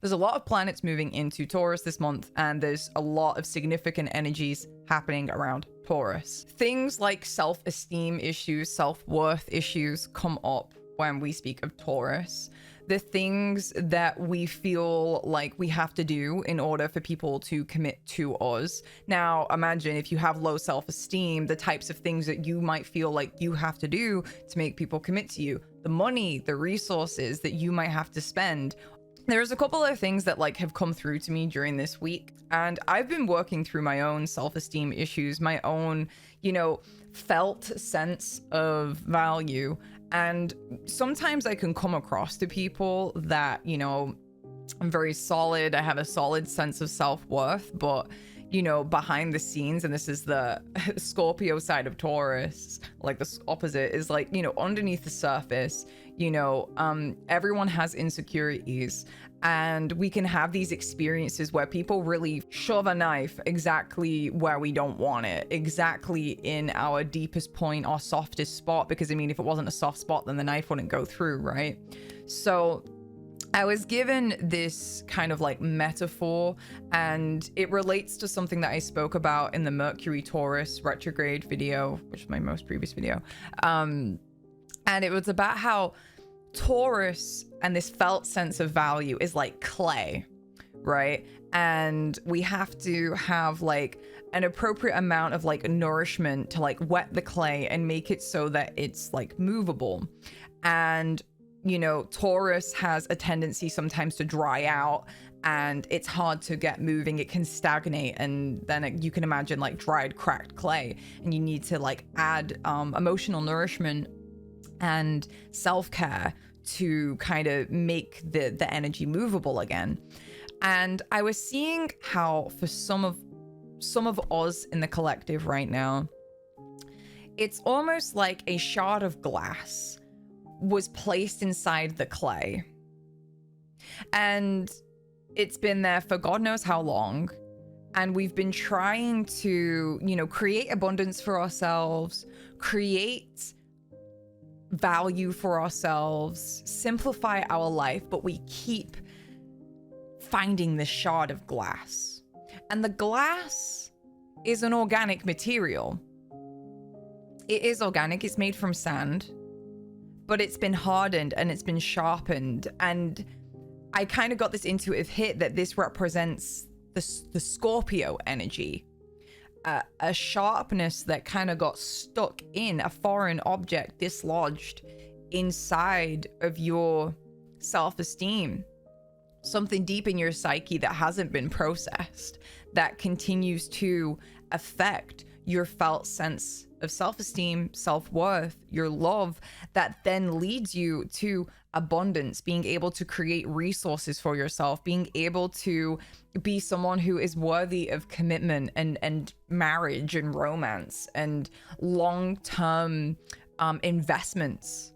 There's a lot of planets moving into Taurus this month, and there's a lot of significant energies happening around Taurus. Things like self-esteem issues, self-worth issues come up when we speak of Taurus. The things that we feel like we have to do in order for people to commit to us. Now, imagine if you have low self-esteem, the types of things that you might feel like you have to do to make people commit to you. The money, the resources that you might have to spend. There's a couple of things that like have come through to me during this week, and I've been working through my own self-esteem issues, my own, felt sense of value. And sometimes I can come across to people that, I'm very solid. I have a solid sense of self-worth, but, behind the scenes, and this is the Scorpio side of Taurus, like the opposite is like, underneath the surface, everyone has insecurities, and we can have these experiences where people really shove a knife exactly where we don't want it, exactly in our deepest point, our softest spot, because I mean, if it wasn't a soft spot, then the knife wouldn't go through, right? So I was given this kind of like metaphor, and it relates to something that I spoke about in the Mercury Taurus retrograde video, which is my most previous video. And it was about how Taurus and this felt sense of value is like clay, right? And we have to have like an appropriate amount of like nourishment to like wet the clay and make it so that it's like movable. And Taurus has a tendency sometimes to dry out, and it's hard to get moving. It can stagnate, and then you can imagine like dried, cracked clay, and you need to like add emotional nourishment and self-care to kind of make the energy movable again. And I was seeing how for some of us in the collective right now, it's almost like a shard of glass was placed inside the clay, and it's been there for God knows how long, and we've been trying to create abundance for ourselves, create value for ourselves, simplify our life, but we keep finding this shard of glass. And the glass is an organic material. It is organic, it's made from sand, but it's been hardened and it's been sharpened. And I kind of got this intuitive hit that this represents the Scorpio energy, a sharpness that kind of got stuck in a foreign object, dislodged inside of your self-esteem, something deep in your psyche that hasn't been processed, that continues to affect your felt sense of self-esteem, self-worth, your love, that then leads you to abundance, being able to create resources for yourself, being able to be someone who is worthy of commitment and marriage and romance and long-term investments,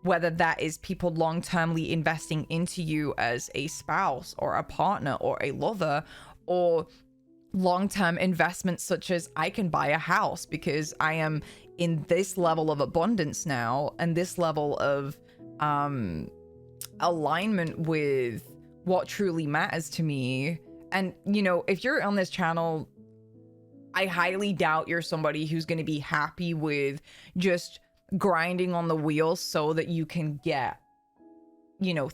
whether that is people long-termly investing into you as a spouse or a partner or a lover, or long-term investments such as I can buy a house because I am in this level of abundance now and this level of alignment with what truly matters to me. And if you're on this channel, I highly doubt you're somebody who's going to be happy with just grinding on the wheels so that you can get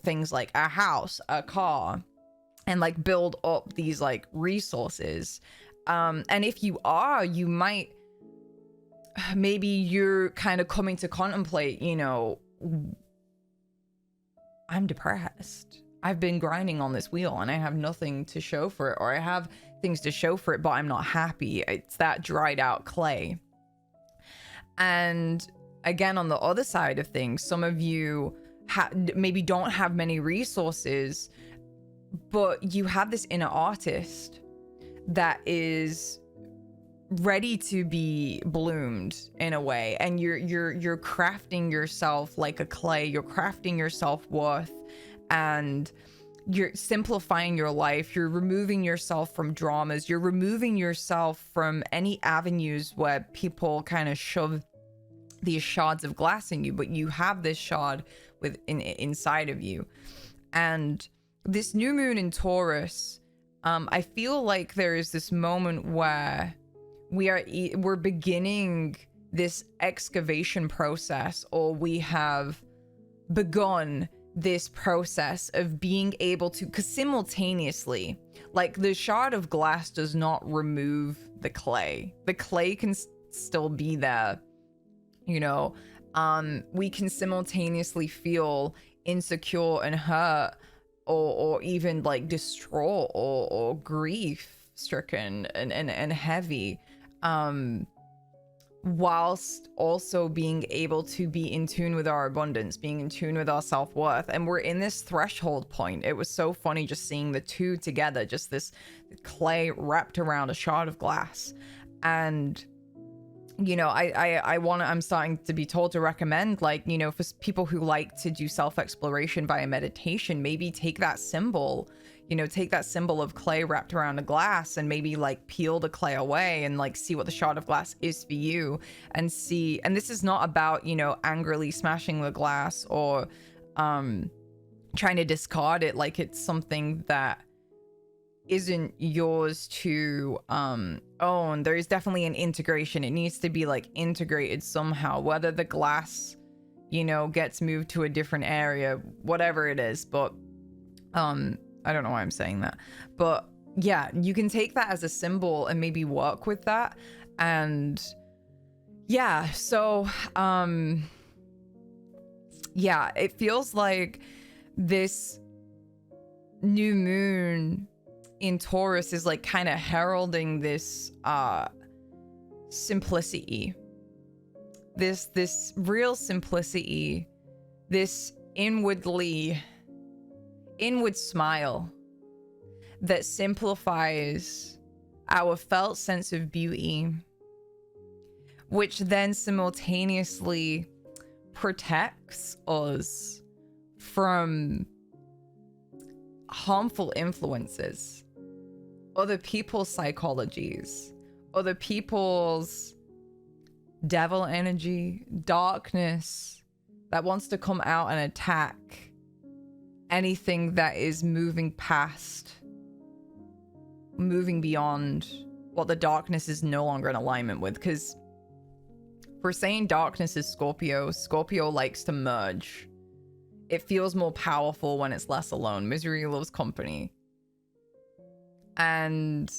things like a house, a car, and like build up these like resources. And if you are, you might, maybe you're kind of coming to contemplate, I'm depressed. I've been grinding on this wheel and I have nothing to show for it, or I have things to show for it, but I'm not happy. It's that dried out clay. And again, on the other side of things, some of you maybe don't have many resources, but you have this inner artist that is ready to be bloomed in a way, and you're crafting yourself like a clay. You're crafting your self-worth, and you're simplifying your life. You're removing yourself from dramas. You're removing yourself from any avenues where people kind of shove these shards of glass in you, but you have this shard inside of you. And this new moon in Taurus, I feel like there is this moment where we're beginning this excavation process, or we have begun this process of being able to, because simultaneously, like, the shard of glass does not remove the clay can still be there, you know. We can simultaneously feel insecure and hurt, or even like distraught or grief stricken and heavy, whilst also being able to be in tune with our abundance, being in tune with our self-worth. And we're in this threshold point. It was so funny just seeing the two together, just this clay wrapped around a shard of glass. And you know, I'm starting to be told to recommend, like, you know, for people who like to do self-exploration via meditation, maybe take that symbol, you know, take that symbol of clay wrapped around a glass, and maybe like peel the clay away and like see what the shard of glass is for you, and see. And this is not about, you know, angrily smashing the glass or trying to discard it like it's something that isn't yours to own. There is definitely an integration. It needs to be like integrated somehow, whether the glass, you know, gets moved to a different area, whatever it is. But I don't know why I'm saying that, but yeah, you can take that as a symbol and maybe work with that. And yeah, so yeah, it feels like this new moon in Taurus is like kind of heralding this simplicity, this real simplicity, this inward smile that simplifies our felt sense of beauty, which then simultaneously protects us from harmful influences, other people's psychologies, other people's devil energy, darkness that wants to come out and attack anything that is moving beyond what the darkness is no longer in alignment with. Because we're saying darkness is Scorpio likes to merge. It feels more powerful when it's less alone. Misery loves company. And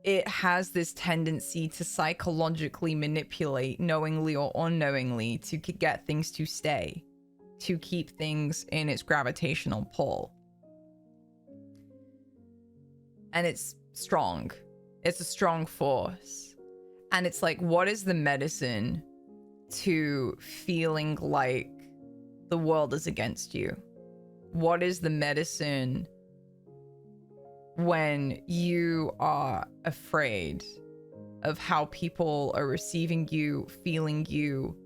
it has this tendency to psychologically manipulate, knowingly or unknowingly, to get things to stay, to keep things in its gravitational pull. And it's strong. It's a strong force. And it's like, what is the medicine to feeling like the world is against you? What is the medicine when you are afraid of how people are receiving you, feeling you,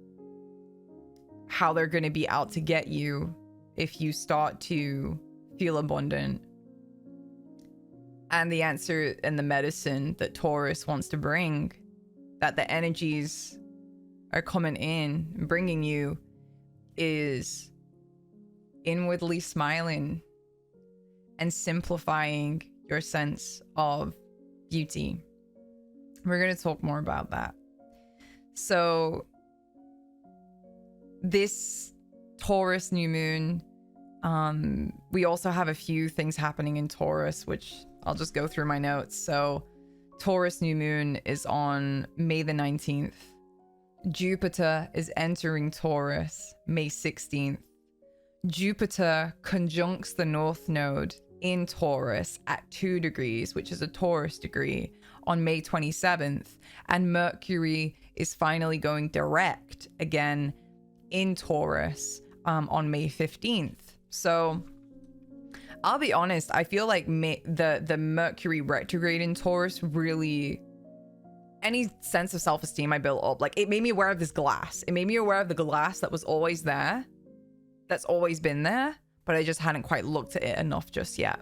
how they're going to be out to get you if you start to feel abundant? And the answer and the medicine that Taurus wants to bring, that the energies are coming in and bringing you, is inwardly smiling and simplifying your sense of beauty. We're going to talk more about that. So this Taurus new moon, we also have a few things happening in Taurus, which I'll just go through my notes. So Taurus new moon is on May the 19th. Jupiter is entering Taurus May 16th. Jupiter conjuncts the North Node in Taurus at 2 degrees, which is a Taurus degree, on May 27th. And Mercury is finally going direct again in Taurus on May 15th. So I'll be honest, I feel like the Mercury retrograde in Taurus really, any sense of self-esteem I built up, like, it made me aware of this glass. It made me aware of the glass that was always there, that's always been there, but I just hadn't quite looked at it enough just yet.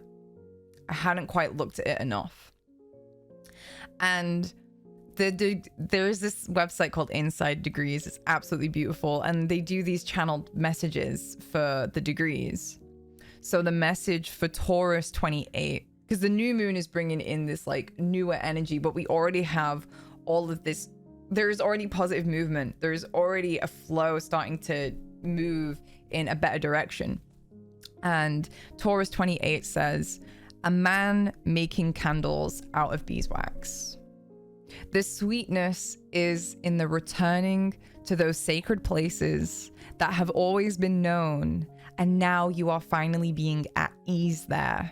I hadn't quite looked at it enough. And There's this website called Inside Degrees. It's absolutely beautiful, and they do these channeled messages for the degrees. So the message for Taurus 28, because the new moon is bringing in this like newer energy, but we already have all of this. There's already positive movement. There's already a flow starting to move in a better direction. And Taurus 28 says, a man making candles out of beeswax. The sweetness is in the returning to those sacred places that have always been known, and now you are finally being at ease there.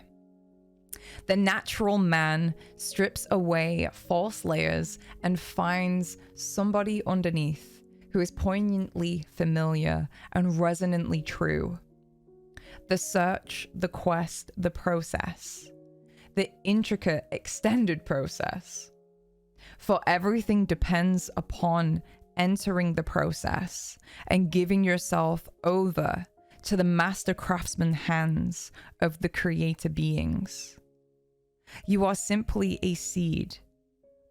The natural man strips away false layers and finds somebody underneath who is poignantly familiar and resonantly true. The search, the quest, the process, the intricate extended process. For everything depends upon entering the process and giving yourself over to the master craftsman hands of the creator beings. You are simply a seed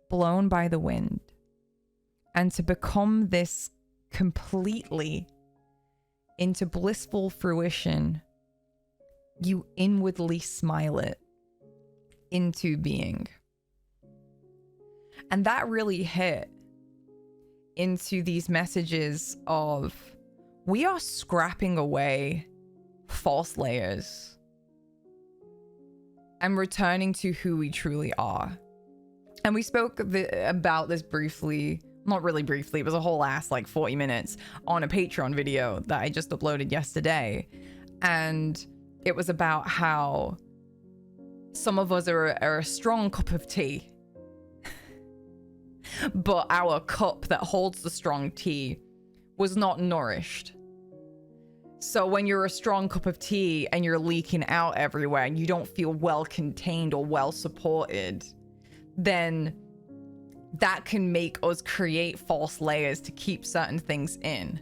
blown by the wind. And to become this completely into blissful fruition, you inwardly smile it into being. And that really hit into these messages of we are scrapping away false layers and returning to who we truly are. And we spoke about this briefly, not really briefly, it was a whole ass like 40 minutes on a Patreon video that I just uploaded yesterday. And it was about how some of us are a strong cup of tea, but our cup that holds the strong tea was not nourished. So when you're a strong cup of tea and you're leaking out everywhere and you don't feel well contained or well supported, then that can make us create false layers to keep certain things in.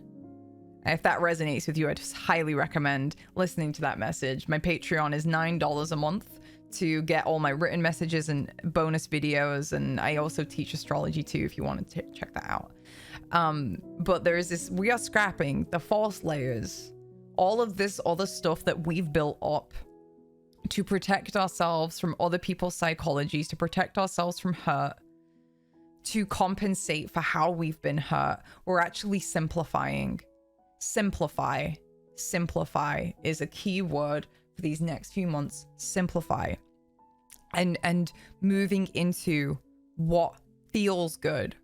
And if that resonates with you, I just highly recommend listening to that message. My Patreon is $9 a month to get all my written messages and bonus videos, and I also teach astrology too if you want to check that out. But there is this, we are scrapping the false layers, all of this other stuff that we've built up to protect ourselves from other people's psychologies, to protect ourselves from hurt, to compensate for how we've been hurt. We're actually simplifying. Simplify is a key word for these next few months. Simplify and moving into what feels good.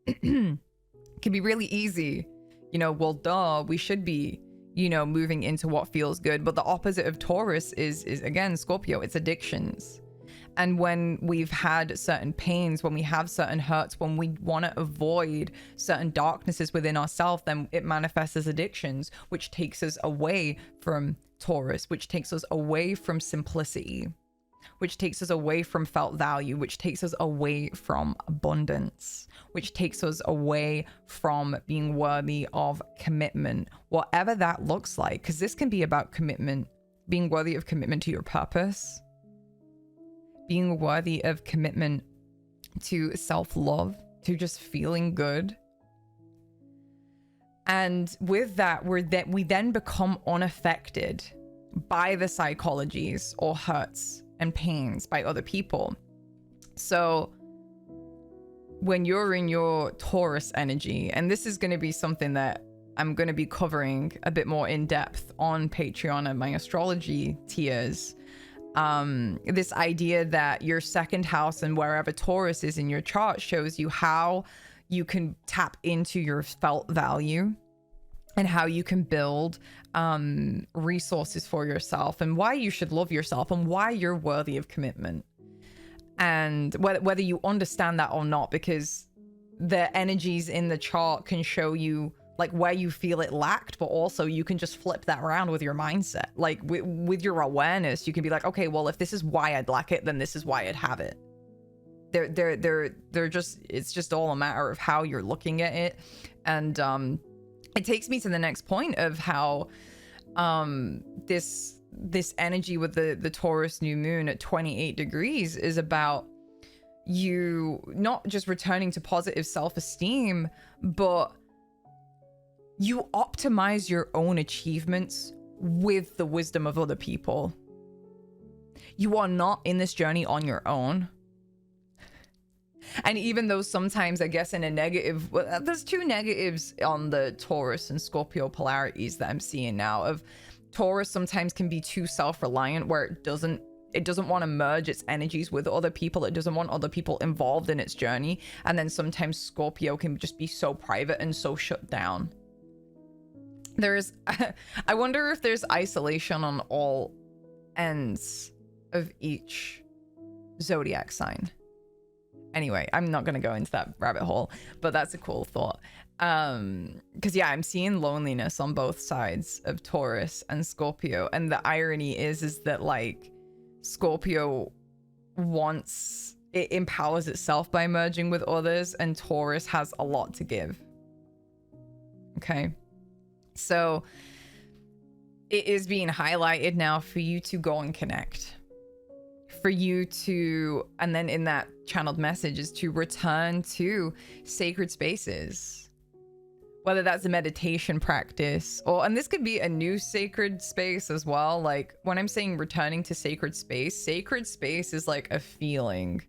It can be really easy, well, duh, we should be, moving into what feels good. But the opposite of Taurus is again, Scorpio, it's addictions. And when we've had certain pains, when we have certain hurts, when we want to avoid certain darknesses within ourselves, then it manifests as addictions, which takes us away from Taurus, which takes us away from simplicity, which takes us away from felt value, which takes us away from abundance, which takes us away from being worthy of commitment, whatever that looks like. Because this can be about commitment, being worthy of commitment to your purpose, being worthy of commitment to self-love, to just feeling good. And with that, we then become unaffected by the psychologies or hurts and pains by other people. So when you're in your Taurus energy, and this is going to be something that I'm going to be covering a bit more in depth on Patreon and my astrology tiers, this idea that your second house and wherever Taurus is in your chart shows you how you can tap into your felt value and how you can build resources for yourself, and why you should love yourself, and why you're worthy of commitment. And whether you understand that or not, because the energies in the chart can show you like where you feel it lacked, but also you can just flip that around with your mindset. Like with your awareness, you can be like, okay, well, if this is why I'd lack it, then this is why I'd have it. They're just, it's just all a matter of how you're looking at it. And it takes me to the next point of how this energy with the Taurus new moon at 28 degrees is about, you not just returning to positive self-esteem, but you optimize your own achievements with the wisdom of other people. You are not in this journey on your own. And even though sometimes, I guess, in a negative, well, there's two negatives on the Taurus and Scorpio polarities that I'm seeing now. Of Taurus sometimes can be too self-reliant, where it doesn't want to merge its energies with other people. It doesn't want other people involved in its journey. And then sometimes Scorpio can just be so private and so shut down. There's, I wonder if there's isolation on all ends of each zodiac sign. Anyway, I'm not going to go into that rabbit hole, but that's a cool thought. Because yeah, I'm seeing loneliness on both sides of Taurus and Scorpio. And the irony is that like Scorpio it empowers itself by merging with others, and Taurus has a lot to give. Okay. So it is being highlighted now for you to go and connect. For you to, and then in that channeled message is to return to sacred spaces, whether that's a meditation practice and this could be a new sacred space as well. Like when I'm saying returning to sacred space is like a feeling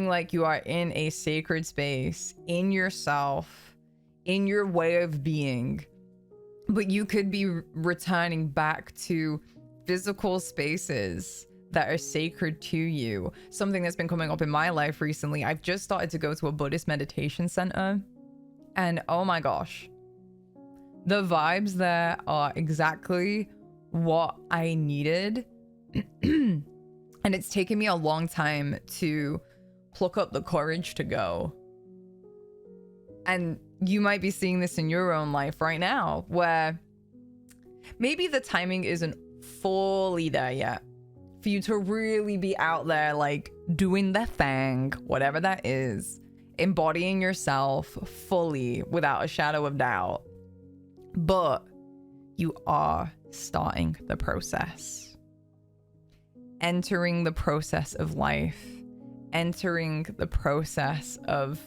like you are in a sacred space, in yourself, in your way of being. But you could be returning back to physical spaces that are sacred to you. Something that's been coming up in my life recently, I've just started to go to a Buddhist meditation center, and oh my gosh, the vibes there are exactly what I needed. And it's taken me a long time to pluck up the courage to go. And you might be seeing this in your own life right now, where maybe the timing isn't fully there yet for you to really be out there, like doing the thing, whatever that is, embodying yourself fully without a shadow of doubt. But you are starting the process, entering the process of life, entering the process of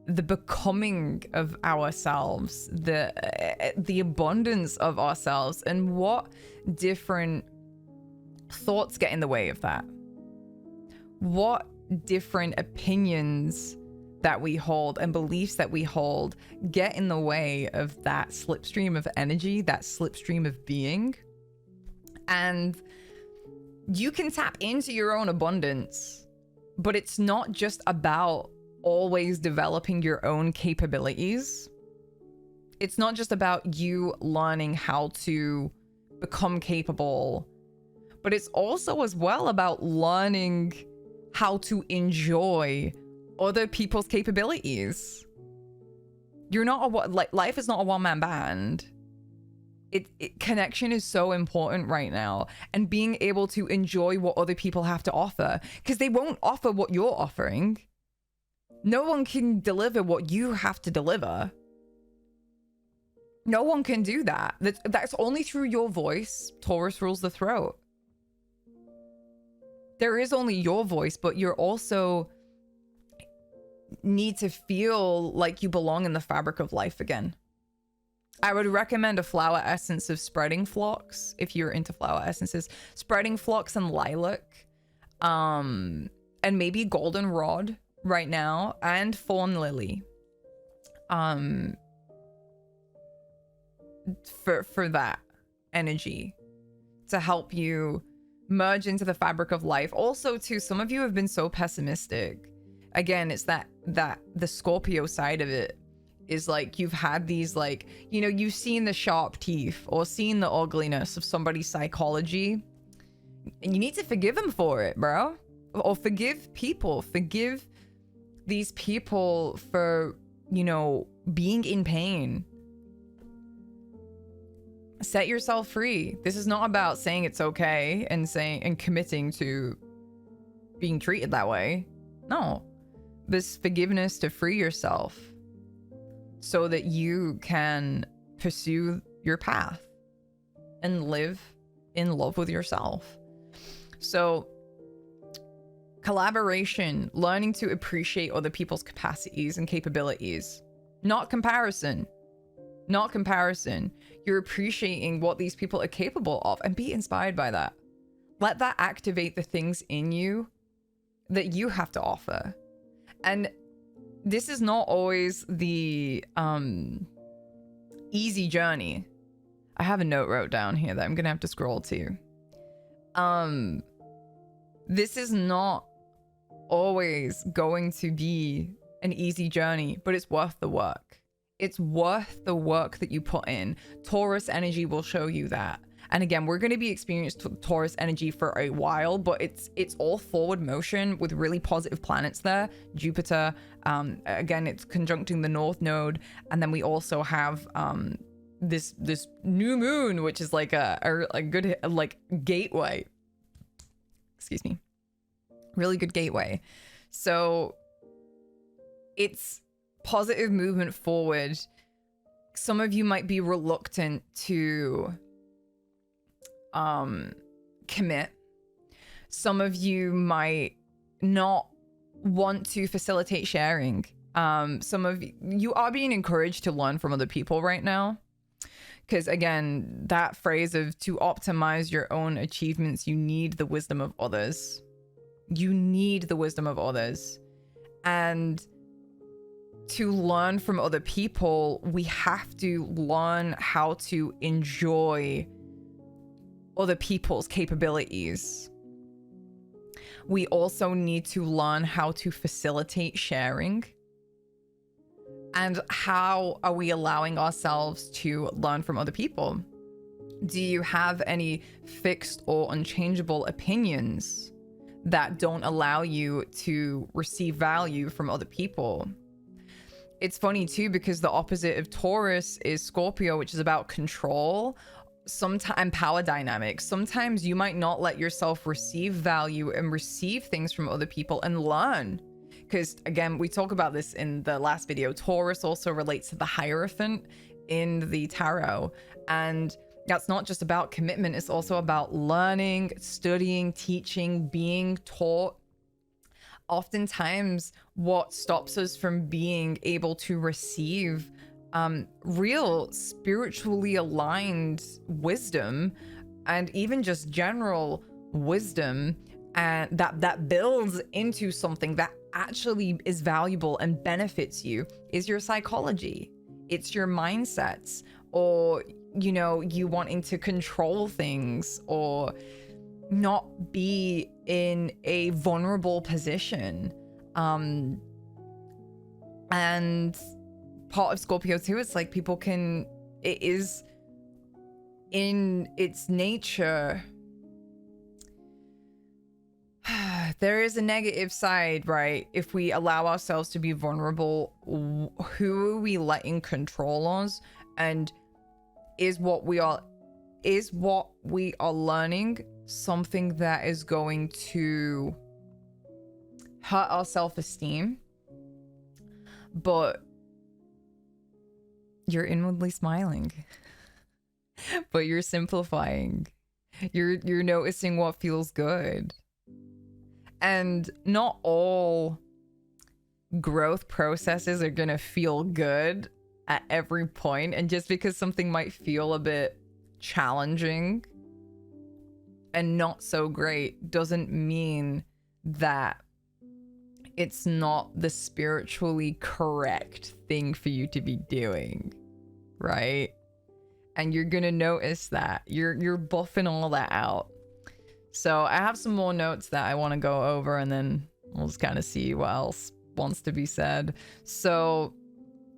the becoming of ourselves, the abundance of ourselves, and what different thoughts get in the way of that. What different opinions that we hold and beliefs that we hold get in the way of that slipstream of energy, that slipstream of being. And you can tap into your own abundance, but it's not just about always developing your own capabilities. It's not just about you learning how to become capable, but it's also as well about learning how to enjoy other people's capabilities. You're not life is not a one-man band. Connection is so important right now, and being able to enjoy what other people have to offer, because they won't offer what you're offering. No one can deliver what you have to deliver. No one can do that. That's only through your voice. Taurus rules the throat. There is only your voice, but you're also need to feel like you belong in the fabric of life again. I would recommend a flower essence of spreading phlox if you're into flower essences. Spreading phlox and lilac, and maybe goldenrod right now, and fawn lily, for that energy to help you merge into the fabric of life. Also, too, some of you have been so pessimistic. Again, it's that the Scorpio side of it is like you've had these, like, you know, you've seen the sharp teeth or seen the ugliness of somebody's psychology, and you need to forgive them for it, bro. Or forgive people. Forgive these people for, you know, being in pain. Set yourself free. This is not about saying it's okay and committing to being treated that way. No. This forgiveness to free yourself so that you can pursue your path and live in love with yourself. So Collaboration, learning to appreciate other people's capacities and capabilities. Not comparison. Not comparison. You're appreciating what these people are capable of and be inspired by that. Let that activate the things in you that you have to offer. And this is not always the easy journey. I have a note wrote down here that I'm gonna have to scroll to. This is not always going to be an easy journey, but it's worth the work. It's worth the work that you put in. Taurus energy will show you that. And again, we're going to be experiencing Taurus energy for a while, but it's all forward motion with really positive planets there. Jupiter, again, it's conjuncting the North Node. And then we also have this new moon, which is like a good like gateway. Excuse me. Really good gateway. So it's positive movement forward. Some of you might be reluctant to commit. Some of you might not want to facilitate sharing. Some of you are being encouraged to learn from other people right now. Because again, that phrase of to optimize your own achievements, you need the wisdom of others. You need the wisdom of others. And to learn from other people, we have to learn how to enjoy other people's capabilities. We also need to learn how to facilitate sharing. And how are we allowing ourselves to learn from other people? Do you have any fixed or unchangeable opinions that don't allow you to receive value from other people? It's funny too, because the opposite of Taurus is Scorpio, which is about control, sometimes power dynamics. Sometimes you might not let yourself receive value and receive things from other people and learn. Because again, we talk about this in the last video. Taurus also relates to the Hierophant in the tarot. And that's not just about commitment. It's also about learning, studying, teaching, being taught. Oftentimes, what stops us from being able to receive real spiritually aligned wisdom, and even just general wisdom, and that builds into something that actually is valuable and benefits you, is your psychology. It's your mindsets, or you wanting to control things or not be in a vulnerable position. And part of Scorpio too, it's like it is in its nature. There is a negative side, right? If we allow ourselves to be vulnerable, who are we letting control us? And is what we are learning something that is going to hurt our self-esteem? But you're inwardly smiling. But you're simplifying. You're noticing what feels good. And not all growth processes are gonna feel good at every point. And just because something might feel a bit challenging and not so great doesn't mean that it's not the spiritually correct thing for you to be doing, right? And you're gonna notice that. You're buffing all that out. So I have some more notes that I want to go over, and then we'll just kind of see what else wants to be said. So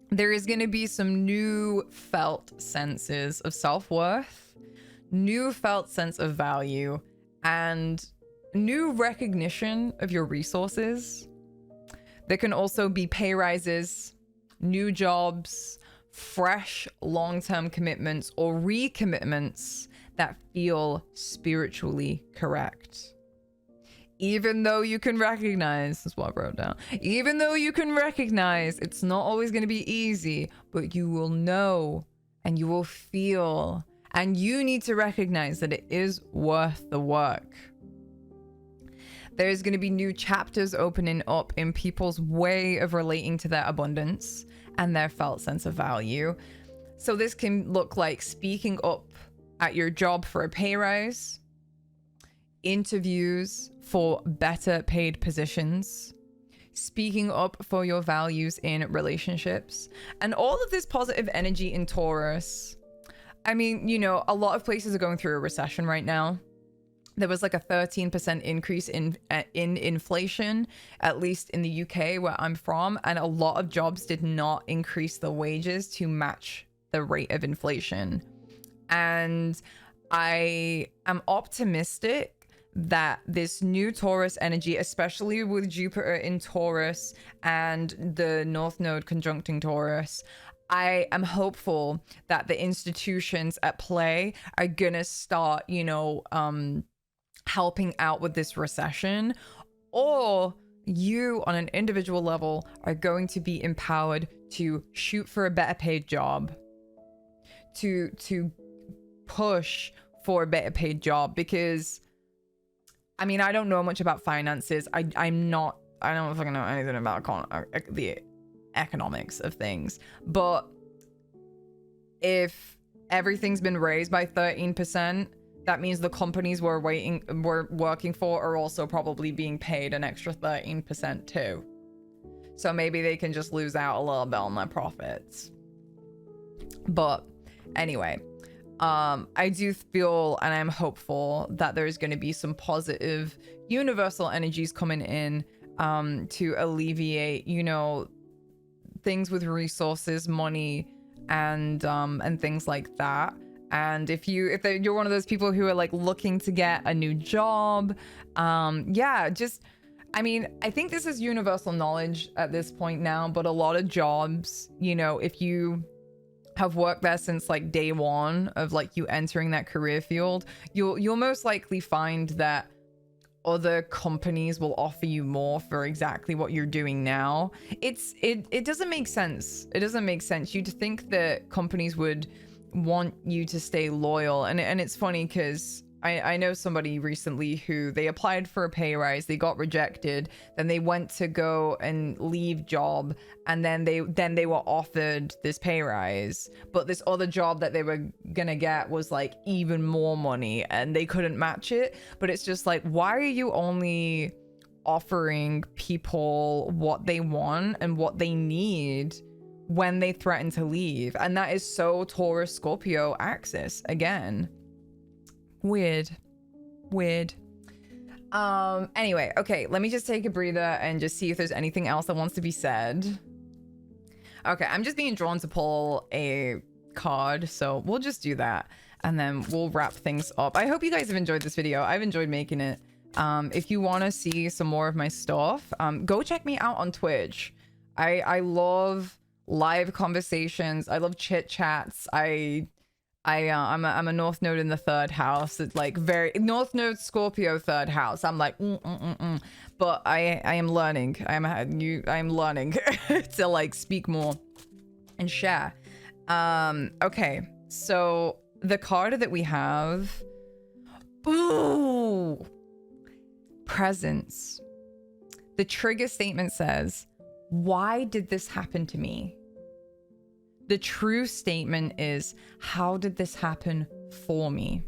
there is going to be some new felt senses of self-worth, new felt sense of value, and new recognition of your resources. There can also be pay rises, new jobs, fresh long-term commitments or recommitments that feel spiritually correct. Even though you can recognize, that's what I wrote down, even though you can recognize it's not always going to be easy, but you will know and you will feel, and you need to recognize that it is worth the work. There's going to be new chapters opening up in people's way of relating to their abundance and their felt sense of value. So this can look like speaking up at your job for a pay rise, interviews for better paid positions, speaking up for your values in relationships, and all of this positive energy in Taurus. I mean, you know, a lot of places are going through a recession right now. There was like a 13% increase in inflation, at least in the UK where I'm from, and a lot of jobs did not increase the wages to match the rate of inflation. And I am optimistic that this new Taurus energy, especially with Jupiter in Taurus and the North Node conjuncting Taurus, I am hopeful that the institutions at play are gonna start, you know, helping out with this recession, or you on an individual level are going to be empowered to shoot for a better paid job, to push for a better paid job. Because I mean, I don't know much about finances. I don't fucking know anything about the economics of things, but if everything's been raised by 13%, that means the companies we're working for are also probably being paid an extra 13% too. So maybe they can just lose out a little bit on their profits. But anyway, I do feel, and I'm hopeful, that there's going to be some positive universal energies coming in to alleviate, you know, things with resources, money, and things like that. And if you're one of those people who are like looking to get a new job, yeah, just, I mean, I think this is universal knowledge at this point now, but a lot of jobs, you know, if you have worked there since like day one of like you entering that career field, you'll most likely find that other companies will offer you more for exactly what you're doing now. It doesn't make sense. It doesn't make sense. You'd think that companies would want you to stay loyal, and it's funny because I know somebody recently who they applied for a pay rise, they got rejected, then they went to go and leave job, and then they were offered this pay rise, but this other job that they were gonna get was like even more money and they couldn't match it. But it's just like, why are you only offering people what they want and what they need when they threaten to leave? And that is so Taurus Scorpio axis again. Weird. Anyway, okay, let me just take a breather and just see if there's anything else that wants to be said. Okay, I'm just being drawn to pull a card, so we'll just do that and then we'll wrap things up. I hope you guys have enjoyed this video. I've enjoyed making it. If you want to see some more of my stuff, go check me out on Twitch. I love live conversations. I love chit chats. I'm a North Node in the 3rd house. It's like very North Node Scorpio 3rd house. I'm like, but I am learning. I'm learning to like speak more and share. Okay, so the card that we have, ooh, presence. The trigger statement says, why did this happen to me? The true statement is, how did this happen for me?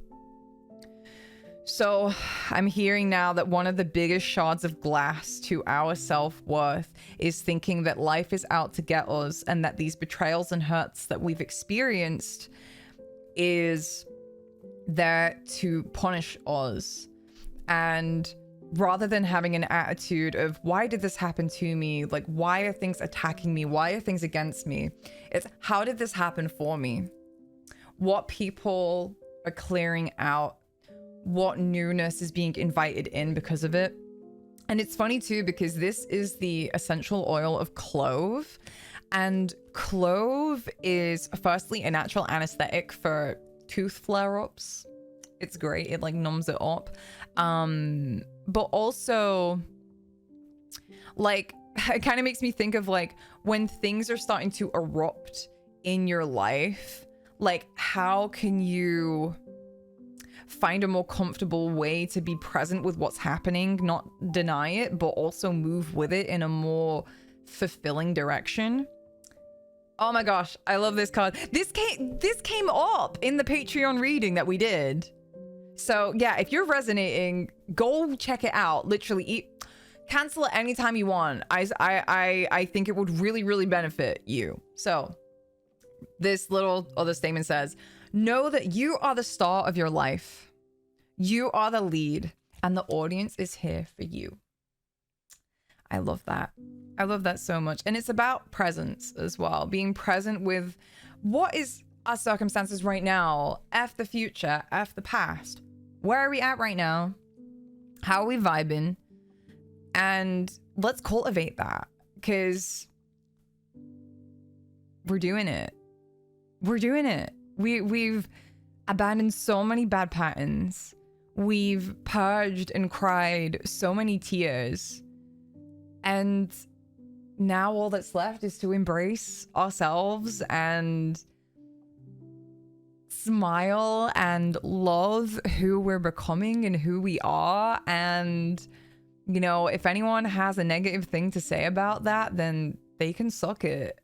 So I'm hearing now that one of the biggest shards of glass to our self-worth is thinking that life is out to get us, and that these betrayals and hurts that we've experienced is there to punish us. And rather than having an attitude of, why did this happen to me? Like, why are things attacking me? Why are things against me? It's, how did this happen for me? What people are clearing out? What newness is being invited in because of it? And it's funny too, because this is the essential oil of clove. And clove is firstly a natural anesthetic for tooth flare-ups. It's great. It like numbs it up. But also, like, it kind of makes me think of like when things are starting to erupt in your life, like how can you find a more comfortable way to be present with what's happening, not deny it, but also move with it in a more fulfilling direction. Oh my gosh, I love this card. This came up in the Patreon reading that we did. So yeah, if you're resonating, go check it out. Literally, cancel it anytime you want. I think it would really, really benefit you. So this little other statement says, know that you are the star of your life. You are the lead, and the audience is here for you. I love that. I love that so much. And it's about presence as well. Being present with what is our circumstances right now, F the future, F the past. Where are we at right now? How are we vibing? And let's cultivate that, because we're doing it. We're doing it. We've abandoned so many bad patterns. We've purged and cried so many tears. And now all that's left is to embrace ourselves and smile and love who we're becoming and who we are. And, you know, if anyone has a negative thing to say about that, then they can suck it.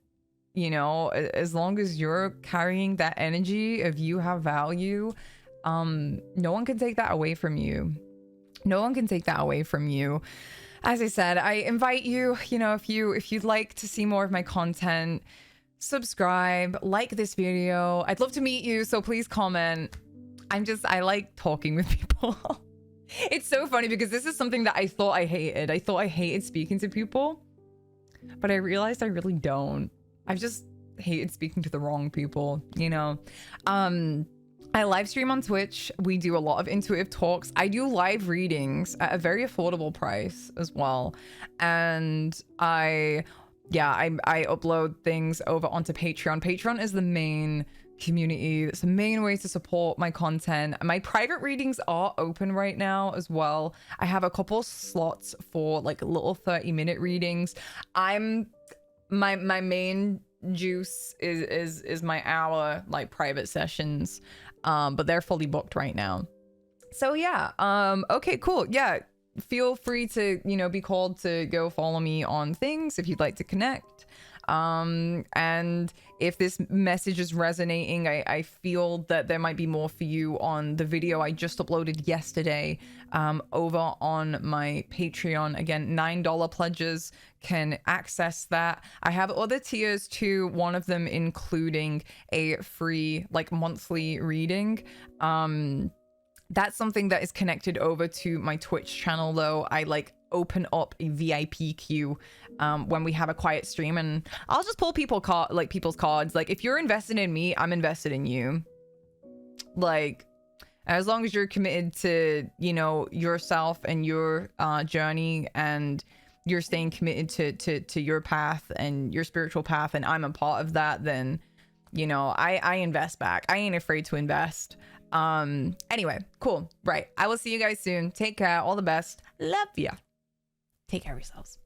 You know, as long as you're carrying that energy of you have value, no one can take that away from you. No one can take that away from you. As I said, I invite you, you know, if you'd like to see more of my content, subscribe, like this video. I'd love to meet you, so please comment. I like talking with people. It's so funny because this is something that I thought I hated. I thought I hated speaking to people, but I realized I really don't. I've just hated speaking to the wrong people, you know. I live stream on Twitch. We do a lot of intuitive talks. I do live readings at a very affordable price as well. And I upload things over onto Patreon. Patreon is the main community. It's the main way to support my content. My private readings are open right now as well. I have a couple slots for like little 30-minute readings. My main juice is my hour like private sessions, but they're fully booked right now. So yeah, okay, cool. Yeah, feel free to, you know, be called to go follow me on things if you'd like to connect. And if this message is resonating, I feel that there might be more for you on the video I just uploaded yesterday, over on my Patreon. Again, $9 pledges can access that. I have other tiers too, one of them including a free like monthly reading. That's something that is connected over to my Twitch channel though. I like open up a VIP queue when we have a quiet stream, and I'll just pull people's cards. Like, if you're invested in me, I'm invested in you. Like, as long as you're committed to, you know, yourself and your journey, and you're staying committed to your path and your spiritual path, and I'm a part of that, then, you know, I invest back. I ain't afraid to invest. Anyway, cool. Right. I will see you guys soon. Take care. All the best. Love ya. Take care of yourselves.